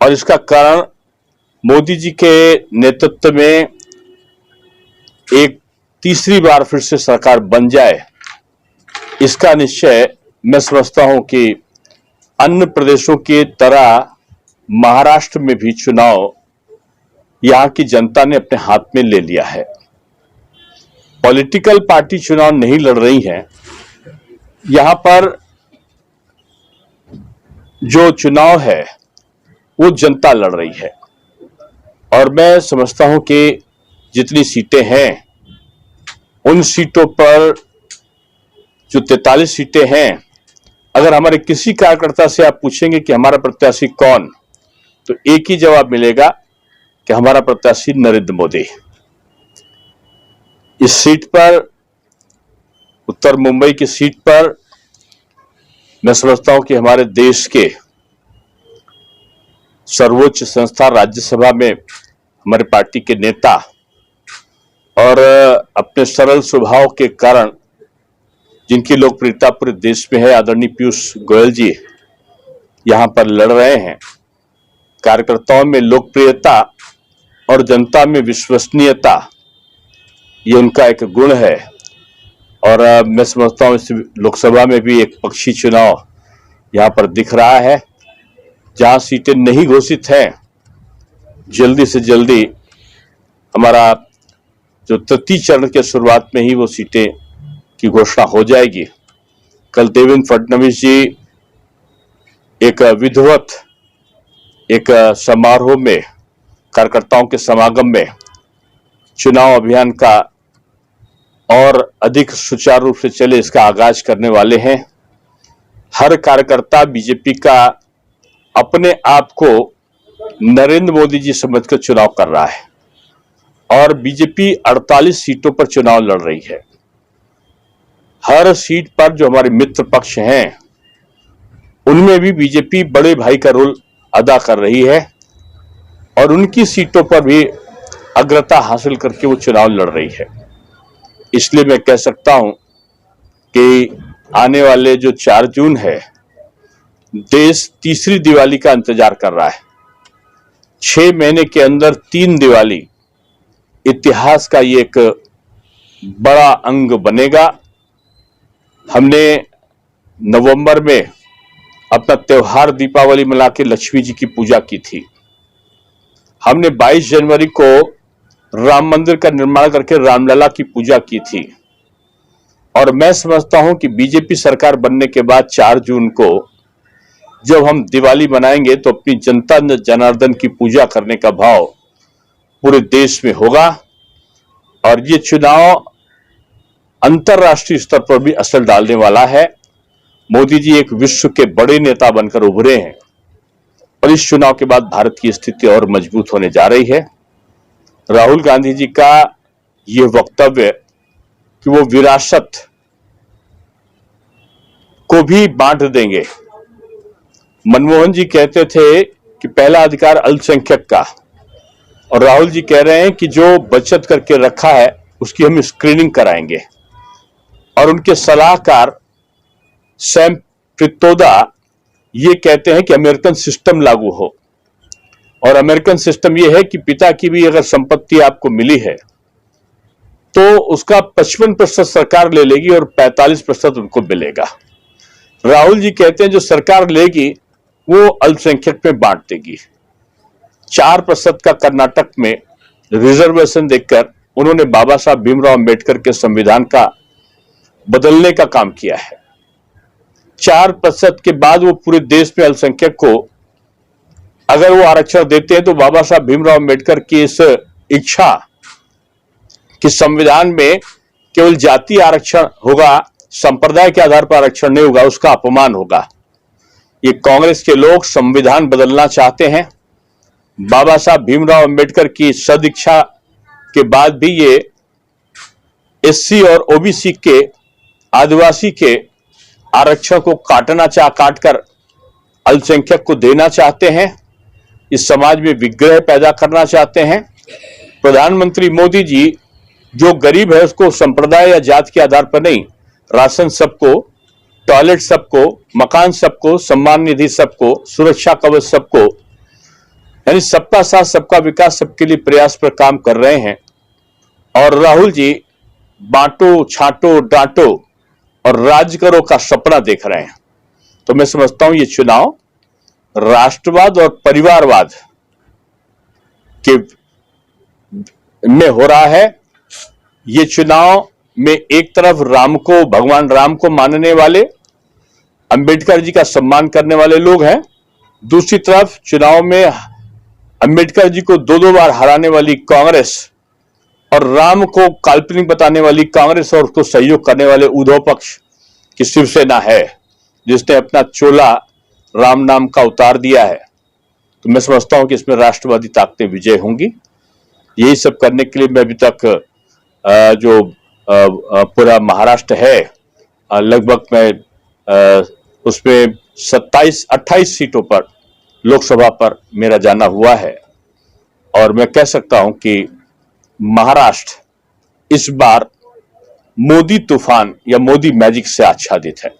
और इसका कारण मोदी जी के नेतृत्व में एक तीसरी बार फिर से सरकार बन जाए, इसका निश्चय मैं समझता हूं कि अन्य प्रदेशों की तरह महाराष्ट्र में भी चुनाव यहां की जनता ने अपने हाथ में ले लिया है। पॉलिटिकल पार्टी चुनाव नहीं लड़ रही हैं, यहां पर जो चुनाव है वो जनता लड़ रही है। और मैं समझता हूं कि जितनी सीटें हैं उन सीटों पर जो 43 सीटें हैं, अगर हमारे किसी कार्यकर्ता से आप पूछेंगे कि हमारा प्रत्याशी कौन, तो एक ही जवाब मिलेगा कि हमारा प्रत्याशी नरेंद्र मोदी। इस सीट पर, उत्तर मुंबई की सीट पर, मैं समझता हूं कि हमारे देश के सर्वोच्च संस्था राज्यसभा में हमारे पार्टी के नेता और अपने सरल स्वभाव के कारण जिनकी लोकप्रियता पूरे देश में है, आदरणीय पीयूष गोयल जी यहां पर लड़ रहे हैं। कार्यकर्ताओं में लोकप्रियता और जनता में विश्वसनीयता, ये उनका एक गुण है। और मैं समझता हूं इस लोकसभा में भी एक पक्षी चुनाव यहां पर दिख रहा है। जहां सीटें नहीं घोषित हैं, जल्दी से जल्दी हमारा जो तृतीय चरण के शुरुआत में ही वो सीटें की घोषणा हो जाएगी। कल देवेंद्र फडणवीस जी एक विधिवत एक समारोह में, कार्यकर्ताओं के समागम में चुनाव अभियान का और अधिक सुचारू रूप से चले इसका आगाज करने वाले हैं। हर कार्यकर्ता बीजेपी का अपने आप को नरेंद्र मोदी जी समझकर चुनाव कर रहा है और बीजेपी 48 सीटों पर चुनाव लड़ रही है। हर सीट पर जो हमारे मित्र पक्ष हैं उनमें भी बीजेपी बड़े भाई का रोल अदा कर रही है और उनकी सीटों पर भी अग्रता हासिल करके वो चुनाव लड़ रही है। इसलिए मैं कह सकता हूं कि आने वाले जो 4 जून है, देश तीसरी दिवाली का इंतजार कर रहा है। 6 महीने के अंदर 3 दिवाली, इतिहास का ये एक बड़ा अंग बनेगा। हमने नवंबर में अपना त्योहार दीपावली मना के लक्ष्मी जी की पूजा की थी। हमने 22 जनवरी को राम मंदिर का निर्माण करके रामलला की पूजा की थी। और मैं समझता हूं कि बीजेपी सरकार बनने के बाद 4 जून को जब हम दिवाली मनाएंगे तो अपनी जनता जनार्दन की पूजा करने का भाव पूरे देश में होगा और ये चुनाव अंतर्राष्ट्रीय स्तर पर भी असर डालने वाला है। मोदी जी एक विश्व के बड़े नेता बनकर उभरे हैं और इस चुनाव के बाद भारत की स्थिति और मजबूत होने जा रही है। राहुल गांधी जी का यह वक्तव्य कि वो विरासत को भी बांट देंगे। मनमोहन जी कहते थे कि पहला अधिकार अल्पसंख्यक का, और राहुल जी कह रहे हैं कि जो बचत करके रखा है उसकी हम स्क्रीनिंग कराएंगे। और उनके सलाहकार सैम पित्रोदा ये कहते हैं कि अमेरिकन सिस्टम लागू हो, और अमेरिकन सिस्टम ये है कि पिता की भी अगर संपत्ति आपको मिली है तो उसका 55% सरकार ले लेगी और 45% उनको मिलेगा। राहुल जी कहते हैं जो सरकार लेगी वो अल्पसंख्यक में बांट देगी। 4% का कर्नाटक में रिजर्वेशन देकर उन्होंने बाबा साहब भीमराव अंबेडकर के संविधान का बदलने का काम किया है। 4% के बाद वो पूरे देश में अल्पसंख्यक को अगर वो आरक्षण देते हैं तो बाबा साहब भीमराव अंबेडकर की इस इच्छा कि संविधान में केवल जाति आरक्षण होगा, संप्रदाय के आधार पर आरक्षण नहीं होगा, उसका अपमान होगा। ये कांग्रेस के लोग संविधान बदलना चाहते हैं। बाबा साहब भीमराव अंबेडकर की सदिच्छा के बाद भी ये एससी और ओबीसी के, आदिवासी के आरक्षण को काटकर अल्पसंख्यक को देना चाहते हैं। इस समाज में विग्रह पैदा करना चाहते हैं। प्रधानमंत्री मोदी जी जो गरीब है उसको संप्रदाय या जात के आधार पर नहीं, राशन सबको, टॉयलेट सबको, मकान सबको, सम्मान निधि सबको, सुरक्षा कवच सबको, यानी सबका साथ सबका विकास सबके लिए प्रयास पर काम कर रहे हैं। और राहुल जी बांटो छांटो डांटो और राज करो का सपना देख रहे हैं। तो मैं समझता हूं ये चुनाव राष्ट्रवाद और परिवारवाद के में हो रहा है। ये चुनाव में एक तरफ राम को, भगवान राम को मानने वाले, अंबेडकर जी का सम्मान करने वाले लोग हैं, दूसरी तरफ चुनाव में अंबेडकर जी को दो बार हराने वाली कांग्रेस और राम को काल्पनिक बताने वाली कांग्रेस और उसको सहयोग करने वाले उद्धव पक्ष की शिवसेना है, जिसने अपना चोला राम नाम का उतार दिया है। तो मैं समझता हूं कि इसमें राष्ट्रवादी ताकतें विजय होंगी। यही सब करने के लिए मैं अभी तक जो पूरा महाराष्ट्र है, लगभग मैं उसमें 27-28 सीटों पर लोकसभा पर मेरा जाना हुआ है और मैं कह सकता हूं कि महाराष्ट्र इस बार मोदी तूफान या मोदी मैजिक से आच्छादित है।